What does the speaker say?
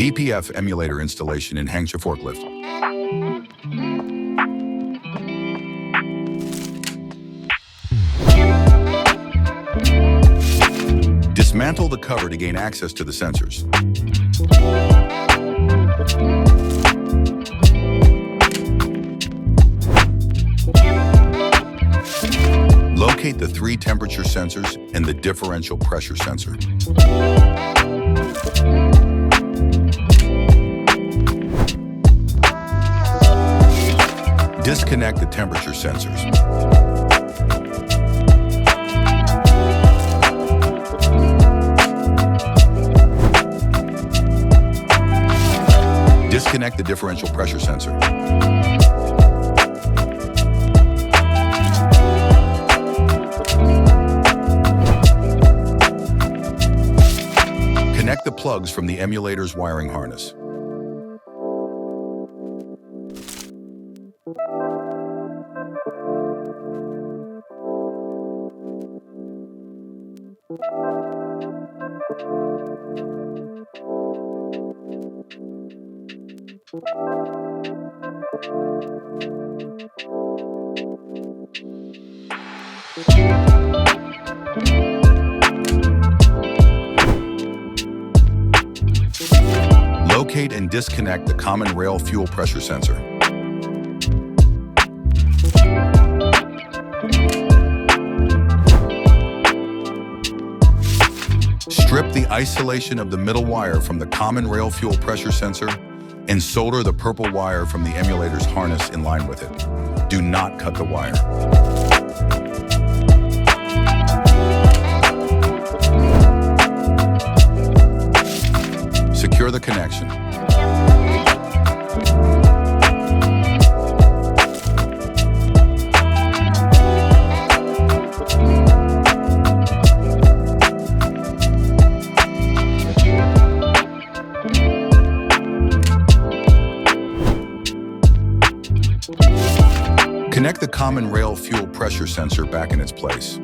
DPF emulator installation in Hangcha Forklift. Dismantle the cover to gain access to the sensors. Locate the 3 temperature sensors and the differential pressure sensor. Disconnect the temperature sensors. Disconnect the differential pressure sensor. Connect the plugs from the emulator's wiring harness. Locate and disconnect the common rail fuel pressure sensor. Strip the isolation of the middle wire from the common rail fuel pressure sensor and solder the purple wire from the emulator's harness in line with it. Do not cut the wire. Secure the connection. Connect the common rail fuel pressure sensor back in its place.